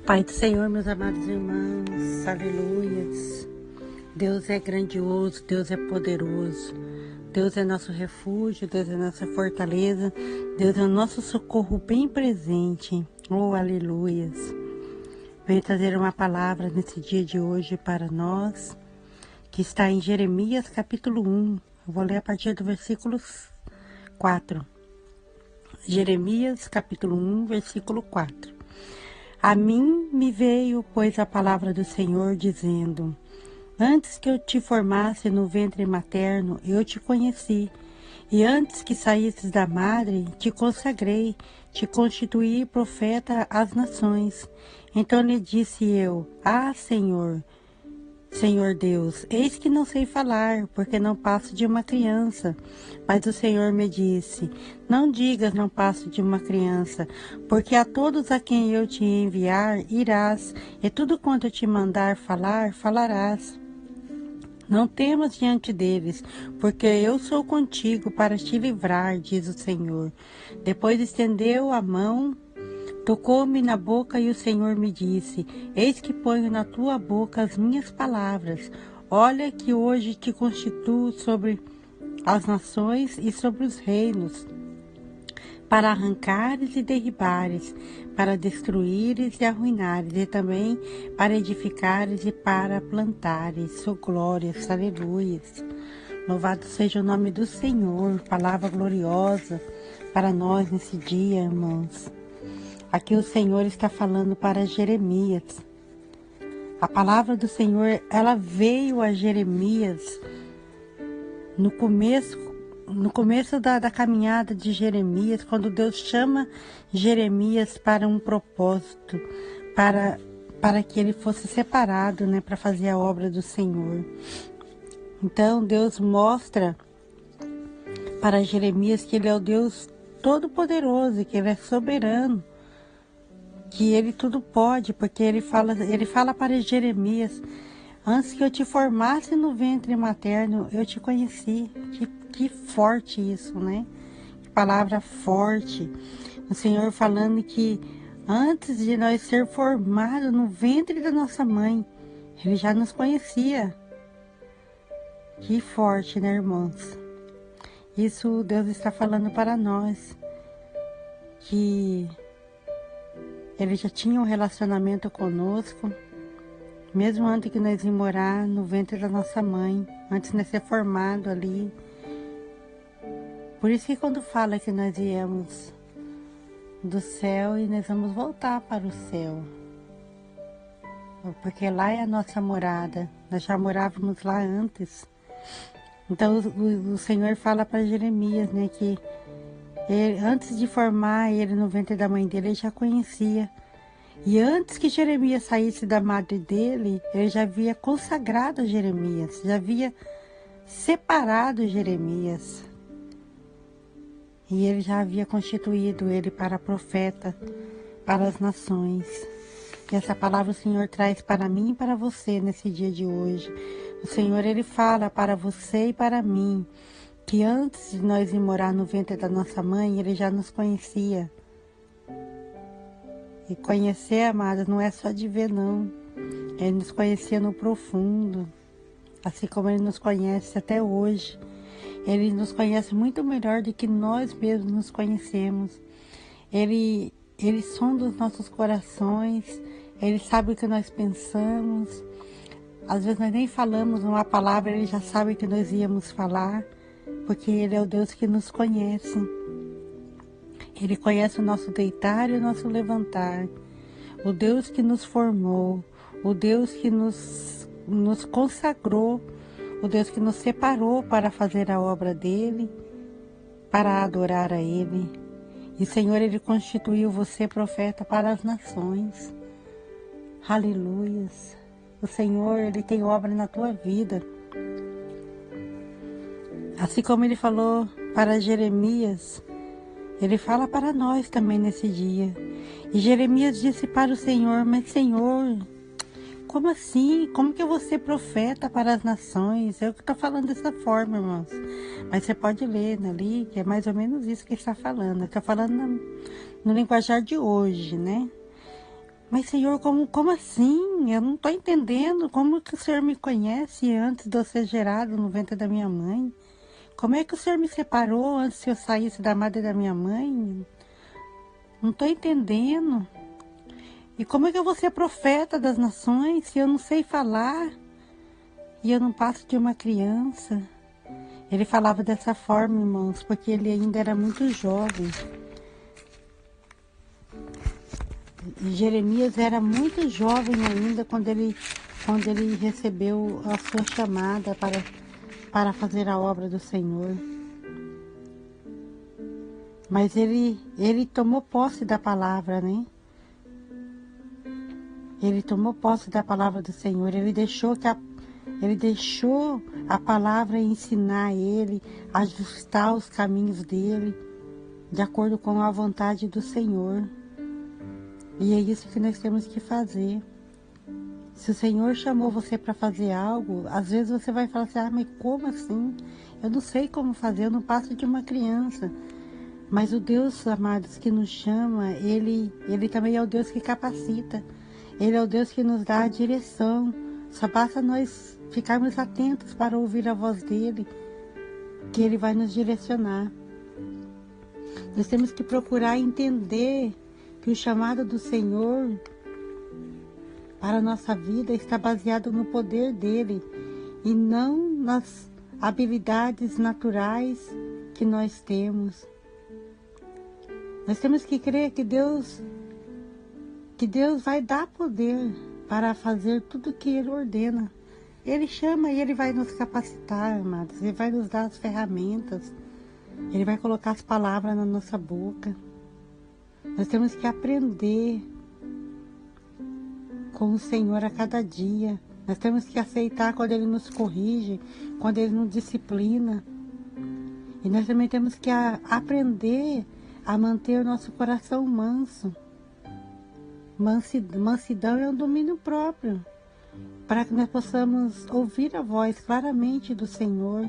Pai do Senhor, meus amados irmãos, aleluias. Deus é grandioso, Deus é poderoso, Deus é nosso refúgio, Deus é nossa fortaleza, Deus é o nosso socorro bem presente. Oh, aleluias. Venho trazer uma palavra nesse dia de hoje para nós, que está em Jeremias capítulo 1. Eu vou ler a partir do versículo 4. Jeremias capítulo 1, versículo 4. A mim me veio, pois, a palavra do Senhor, dizendo: Antes que eu te formasse no ventre materno, eu te conheci, e antes que saísses da madre, te consagrei, te constituí profeta às nações. Então lhe disse eu: Senhor Deus, eis que não sei falar, porque não passo de uma criança. Mas o Senhor me disse: Não digas, não passo de uma criança, porque a todos a quem eu te enviar irás, e tudo quanto eu te mandar falar, falarás. Não temas diante deles, porque eu sou contigo para te livrar, diz o Senhor. Depois estendeu a mão, tocou-me na boca e o Senhor me disse: Eis que ponho na tua boca as minhas palavras. Olha que hoje te constituo sobre as nações e sobre os reinos, para arrancares e derribares, para destruíres e arruinares, e também para edificares e para plantares. Oh, glórias, aleluias. Louvado seja o nome do Senhor, palavra gloriosa para nós nesse dia, irmãos. Aqui o Senhor está falando para Jeremias. A palavra do Senhor, ela veio a Jeremias no começo da caminhada de Jeremias, quando Deus chama Jeremias para um propósito, para que ele fosse separado, né, para fazer a obra do Senhor. Então Deus mostra para Jeremias que ele é o Deus todo-poderoso, que ele é soberano, que ele tudo pode, porque ele fala para Jeremias: antes que eu te formasse no ventre materno, eu te conheci. Que forte isso, né? Que palavra forte. O Senhor falando que antes de nós ser formados no ventre da nossa mãe, ele já nos conhecia. Que forte, né, irmãos? Isso Deus está falando para nós, que ele já tinha um relacionamento conosco, mesmo antes que nós íamos morar no ventre da nossa mãe, antes de nós ser formado ali. Por isso que quando fala que nós viemos do céu e nós vamos voltar para o céu, porque lá é a nossa morada, nós já morávamos lá antes. Então o Senhor fala para Jeremias, né, que ele, antes de formar ele no ventre da mãe dele, ele já conhecia. E antes que Jeremias saísse da madre dele, ele já havia consagrado Jeremias, já havia separado Jeremias. E ele já havia constituído ele para profeta para as nações. E essa palavra o Senhor traz para mim e para você nesse dia de hoje. O Senhor, ele fala para você e para mim, que antes de nós ir morar no ventre da nossa mãe, ele já nos conhecia. E conhecer, amados, não é só de ver, não. Ele nos conhecia no profundo, assim como ele nos conhece até hoje. Ele nos conhece muito melhor do que nós mesmos nos conhecemos. Ele sonda os nossos corações, ele sabe o que nós pensamos. Às vezes nós nem falamos uma palavra, ele já sabe o que nós íamos falar, porque ele é o Deus que nos conhece. Ele conhece o nosso deitar e o nosso levantar. O Deus que nos formou, o Deus que nos consagrou, o Deus que nos separou para fazer a obra dele, para adorar a ele. E Senhor, ele constituiu você profeta para as nações. Aleluias. O Senhor, ele tem obra na tua vida. Assim como ele falou para Jeremias, ele fala para nós também nesse dia. E Jeremias disse para o Senhor: Mas Senhor, como assim? Como que eu vou ser profeta para as nações? Eu que estou falando dessa forma, irmãos. Mas você pode ler ali, que é mais ou menos isso que ele está falando. Ele está falando no linguajar de hoje, né? Mas, Senhor, como assim? Eu não estou entendendo. Como que o Senhor me conhece antes de eu ser gerado no ventre da minha mãe? Como é que o Senhor me separou antes que eu saísse da madre da minha mãe? Não estou entendendo. E como é que eu vou ser profeta das nações se eu não sei falar e eu não passo de uma criança? Ele falava dessa forma, irmãos, porque ele ainda era muito jovem. E Jeremias era muito jovem ainda quando ele recebeu a sua chamada para fazer a obra do Senhor. Mas ele tomou posse da palavra, né? Ele tomou posse da palavra do Senhor. Ele deixou a palavra ensinar ele, ajustar os caminhos dele, de acordo com a vontade do Senhor. E é isso que nós temos que fazer. Se o Senhor chamou você para fazer algo, às vezes você vai falar assim, mas como assim? Eu não sei como fazer, eu não passo de uma criança. Mas o Deus, amados, que nos chama, Ele também é o Deus que capacita. Ele é o Deus que nos dá a direção. Só basta nós ficarmos atentos para ouvir a voz dEle, que Ele vai nos direcionar. Nós temos que procurar entender que o chamado do Senhor para a nossa vida está baseado no poder dEle e não nas habilidades naturais que nós temos. Nós temos que crer que Deus vai dar poder para fazer tudo o que Ele ordena. Ele chama e Ele vai nos capacitar, amados. Ele vai nos dar as ferramentas. Ele vai colocar as palavras na nossa boca. Nós temos que aprender com o Senhor a cada dia. Nós temos que aceitar quando Ele nos corrige, quando Ele nos disciplina. E nós também temos que aprender a manter o nosso coração manso. Mansidão é um domínio próprio, para que nós possamos ouvir a voz claramente do Senhor.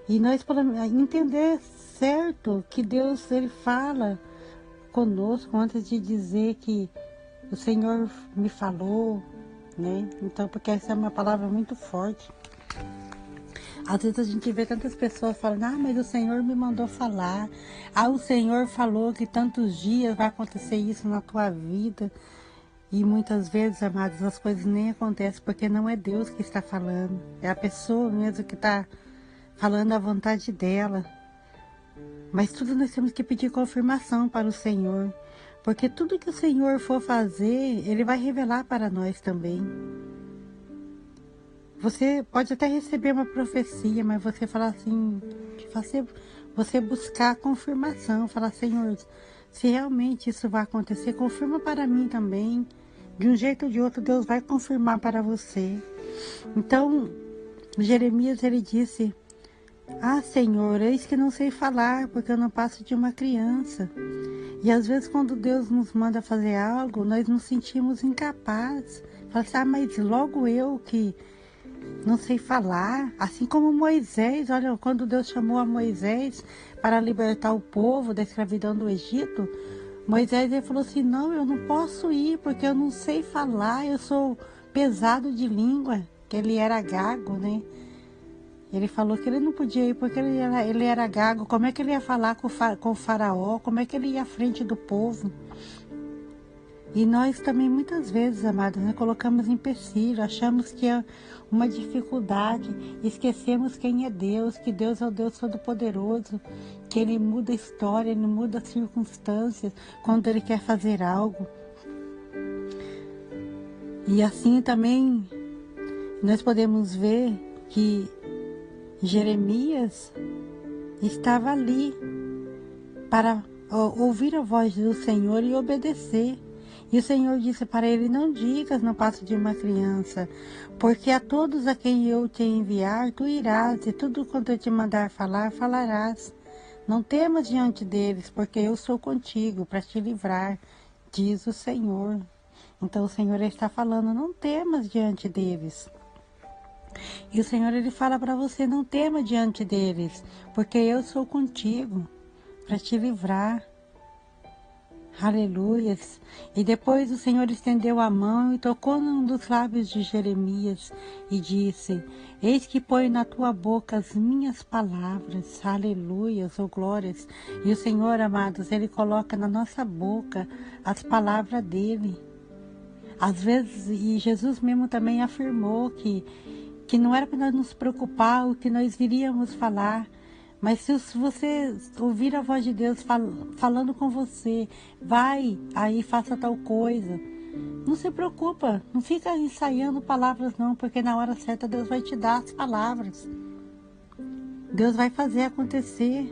E nós podemos entender certo que Deus, Ele fala conosco antes de dizer que o Senhor me falou, né? Então, porque essa é uma palavra muito forte. Às vezes a gente vê tantas pessoas falando, mas o Senhor me mandou falar. O Senhor falou que tantos dias vai acontecer isso na tua vida. E muitas vezes, amados, as coisas nem acontecem porque não é Deus que está falando. É a pessoa mesmo que está falando a vontade dela. Mas tudo nós temos que pedir confirmação para o Senhor. Porque tudo que o Senhor for fazer, Ele vai revelar para nós também. Você pode até receber uma profecia, mas você falar assim, você buscar a confirmação, falar, Senhor, se realmente isso vai acontecer, confirma para mim também. De um jeito ou de outro, Deus vai confirmar para você. Então, Jeremias, ele disse, Senhor, eis que não sei falar, porque eu não passo de uma criança. E às vezes, quando Deus nos manda fazer algo, nós nos sentimos incapazes. Fala assim, mas logo eu que não sei falar, assim como Moisés. Olha, quando Deus chamou a Moisés para libertar o povo da escravidão do Egito, Moisés ele falou assim, não, eu não posso ir porque eu não sei falar, eu sou pesado de língua, que ele era gago, né? Ele falou que ele não podia ir porque ele era gago. Como é que ele ia falar com o faraó? Como é que ele ia à frente do povo? E nós também, muitas vezes, amados, nós colocamos empecilho, achamos que é uma dificuldade, esquecemos quem é Deus, que Deus é o Deus Todo-Poderoso, que Ele muda a história, Ele muda as circunstâncias quando Ele quer fazer algo. E assim também nós podemos ver que Jeremias estava ali para ouvir a voz do Senhor e obedecer. E o Senhor disse para ele, não digas no passo de uma criança, porque a todos a quem eu te enviar, tu irás, e tudo quanto eu te mandar falar, falarás. Não temas diante deles, porque eu sou contigo para te livrar, diz o Senhor. Então o Senhor está falando, não temas diante deles. E o Senhor ele fala para você, não tema diante deles, porque eu sou contigo para te livrar. Aleluias. E depois o Senhor estendeu a mão e tocou num dos lábios de Jeremias e disse: Eis que ponho na tua boca as minhas palavras. Aleluias, ou glórias. E o Senhor, amados, Ele coloca na nossa boca as palavras dEle. Às vezes, e Jesus mesmo também afirmou que não era para nós nos preocupar o que nós iríamos falar, mas se você ouvir a voz de Deus falando com você, vai aí, faça tal coisa. Não se preocupa, não fica ensaiando palavras não, porque na hora certa Deus vai te dar as palavras. Deus vai fazer acontecer.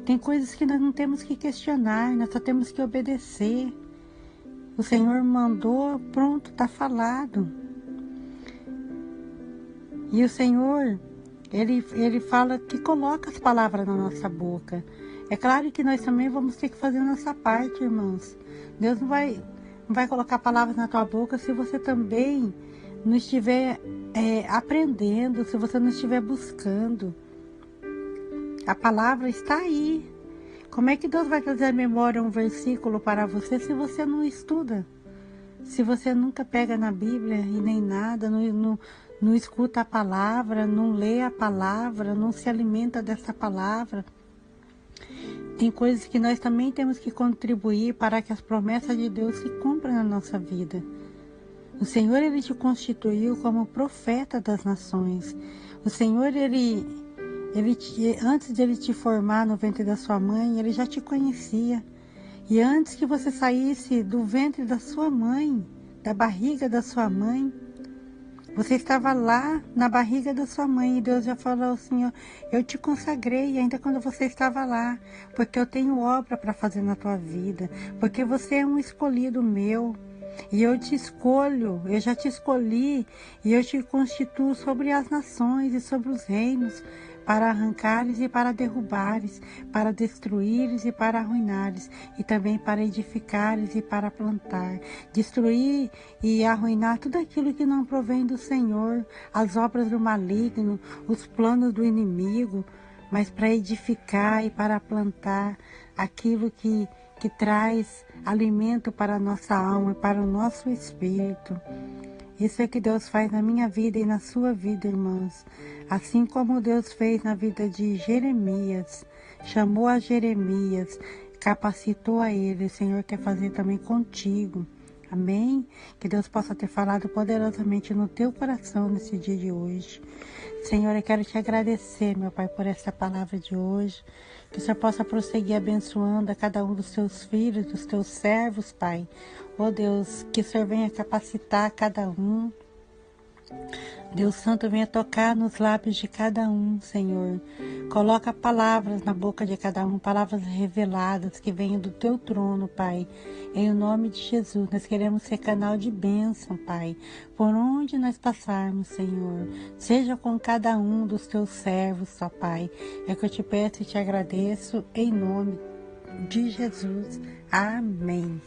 Tem coisas que nós não temos que questionar, nós só temos que obedecer. O Senhor mandou, pronto, está falado. E o Senhor, Ele fala que coloca as palavras na nossa boca. É claro que nós também vamos ter que fazer a nossa parte, irmãos. Deus não vai colocar palavras na tua boca se você também não estiver aprendendo, se você não estiver buscando. A palavra está aí. Como é que Deus vai trazer à memória um versículo para você se você não estuda? Se você nunca pega na Bíblia e nem nada, não escuta a palavra, não lê a palavra, não se alimenta dessa palavra. Tem coisas que nós também temos que contribuir para que as promessas de Deus se cumpram na nossa vida. O Senhor, Ele te constituiu como profeta das nações. O Senhor, antes de Ele te formar no ventre da sua mãe, Ele já te conhecia. E antes que você saísse do ventre da sua mãe, da barriga da sua mãe, você estava lá na barriga da sua mãe e Deus já falou assim, ó, eu te consagrei ainda quando você estava lá, porque eu tenho obra para fazer na tua vida, porque você é um escolhido meu. E eu te escolho, eu já te escolhi e eu te constituo sobre as nações e sobre os reinos, para arrancares e para derrubares, para destruíres e para arruinares, e também para edificares e para plantar, destruir e arruinar tudo aquilo que não provém do Senhor, as obras do maligno, os planos do inimigo, mas para edificar e para plantar aquilo que traz alimento para a nossa alma e para o nosso espírito. Isso é que Deus faz na minha vida e na sua vida, irmãos. Assim como Deus fez na vida de Jeremias, chamou a Jeremias, capacitou a ele, o Senhor quer fazer também contigo. Amém? Que Deus possa ter falado poderosamente no teu coração nesse dia de hoje. Senhor, eu quero te agradecer, meu Pai, por essa palavra de hoje. Que o Senhor possa prosseguir abençoando a cada um dos teus filhos, dos teus servos, Pai. Oh Deus, que o Senhor venha capacitar cada um. Deus Santo, venha tocar nos lábios de cada um, Senhor. Coloca palavras na boca de cada um, palavras reveladas que venham do teu trono, Pai. Em nome de Jesus, nós queremos ser canal de bênção, Pai. Por onde nós passarmos, Senhor. Seja com cada um dos teus servos, ó Pai. É que eu te peço e te agradeço em nome de Jesus. Amém.